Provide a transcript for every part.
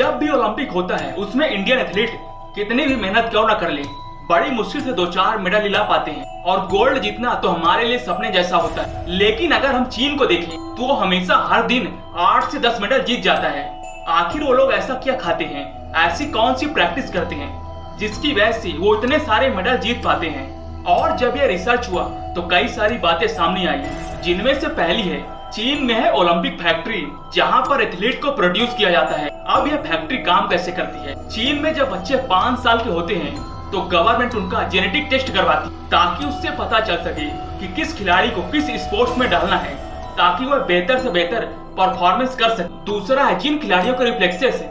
जब भी ओलंपिक होता है उसमें इंडियन एथलीट कितनी भी मेहनत क्यों न कर ले, बड़ी मुश्किल से 2-4 मेडल ला पाते हैं और गोल्ड जीतना तो हमारे लिए सपने जैसा होता है। लेकिन अगर हम चीन को देखें तो वो हमेशा हर दिन 8 से 10 मेडल जीत जाता है। आखिर वो लोग ऐसा क्या खाते हैं, ऐसी कौन सी प्रैक्टिस करते हैं जिसकी वजह से वो इतने सारे मेडल जीत पाते हैं। और जब यह रिसर्च हुआ तो कई सारी बातें सामने आई, जिनमें से पहली है चीन में है ओलंपिक फैक्ट्री, जहां पर एथलीट को प्रोड्यूस किया जाता है। अब यह फैक्ट्री काम कैसे करती है? चीन में जब बच्चे 5 साल के होते हैं तो गवर्नमेंट उनका जेनेटिक टेस्ट करवाती, ताकि उससे पता चल सके कि किस खिलाड़ी को किस स्पोर्ट्स में डालना है, ताकि वह बेहतर से बेहतर परफॉर्मेंस कर सके। दूसरा है, जिन खिलाड़ियों के रिफ्लेक्सेस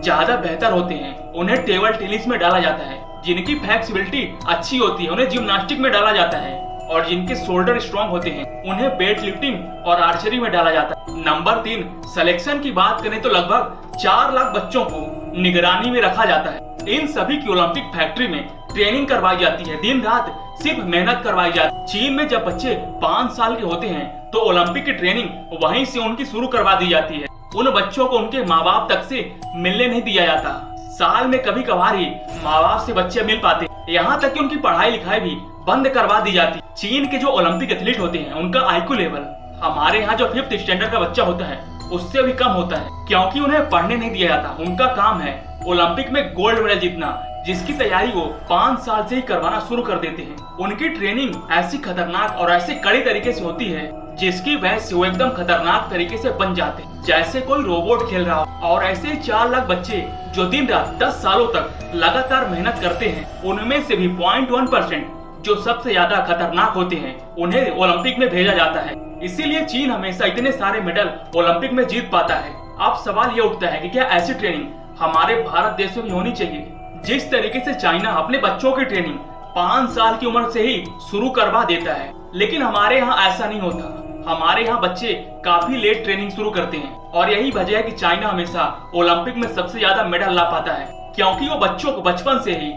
ज्यादा बेहतर होते हैं उन्हें टेबल टेनिस में डाला जाता है, जिनकी फ्लेक्सिबिलिटी अच्छी होती है उन्हें जिम्नास्टिक में डाला जाता है, और जिनके शोल्डर स्ट्रॉन्ग होते हैं उन्हें वेट लिफ्टिंग और आर्चरी में डाला जाता है। नंबर 3, सिलेक्शन की बात करें तो लगभग 4 लाख बच्चों को निगरानी में रखा जाता है। इन सभी की ओलंपिक फैक्ट्री में ट्रेनिंग करवाई जाती है, दिन रात सिर्फ मेहनत करवाई जाती है। चीन में जब बच्चे 5 साल के होते हैं तो ओलंपिक की ट्रेनिंग वहीं से उनकी शुरू करवा दी जाती है। उन बच्चों को उनके माँ बाप तक से मिलने नहीं दिया जाता। साल में कभी कभार ही माँ बाप से बच्चे मिल पाते, यहाँ तक कि उनकी पढ़ाई लिखाई भी बंद करवा दी जाती। चीन के जो ओलंपिक एथलीट होते हैं उनका आईक्यू लेवल हमारे यहाँ जो 5th स्टैंडर्ड का बच्चा होता है उससे भी कम होता है, क्योंकि उन्हें पढ़ने नहीं दिया जाता। उनका काम है ओलंपिक में गोल्ड मेडल जीतना, जिसकी तैयारी वो 5 साल से ही करवाना शुरू कर देते हैं। उनकी ट्रेनिंग ऐसी खतरनाक और ऐसे कड़ी तरीके से होती है जिसकी वजह से वो एकदम खतरनाक तरीके से बन जाते हैं, जैसे कोई रोबोट खेल रहा हो। और ऐसे 4 लाख बच्चे जो दिन रात 10 सालों तक लगातार मेहनत करते हैं, उनमें से भी 0.1% जो सबसे ज्यादा खतरनाक होते हैं उन्हें ओलंपिक में भेजा जाता है। इसीलिए चीन हमेशा इतने सारे मेडल ओलंपिक में जीत पाता है। अब सवाल ये उठता है कि क्या ऐसी ट्रेनिंग हमारे भारत देश में भी होनी चाहिए? जिस तरीके से चाइना अपने बच्चों की ट्रेनिंग 5 साल की उम्र से ही शुरू करवा देता है, लेकिन हमारे यहाँ ऐसा नहीं होता। हमारे यहाँ बच्चे काफी लेट ट्रेनिंग शुरू करते हैं, और यही वजह है कि चाइना हमेशा ओलंपिक में सबसे ज्यादा मेडल ला पाता है, क्योंकि वो बच्चों को बचपन से ही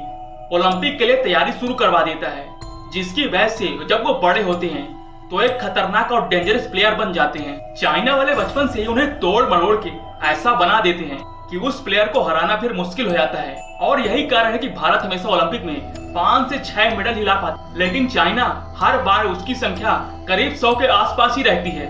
ओलंपिक के लिए तैयारी शुरू करवा देता है, जिसकी वजह से जब वो बड़े होते हैं तो एक खतरनाक और डेंजरस प्लेयर बन जाते हैं। चाइना वाले बचपन से ही उन्हें तोड़ मरोड़ के ऐसा बना देते हैं कि उस प्लेयर को हराना फिर मुश्किल हो जाता है। और यही कारण है कि भारत हमेशा ओलंपिक में 5 से 6 मेडल ही ला पाता, लेकिन चाइना हर बार उसकी संख्या करीब 100 के आसपास ही रहती है।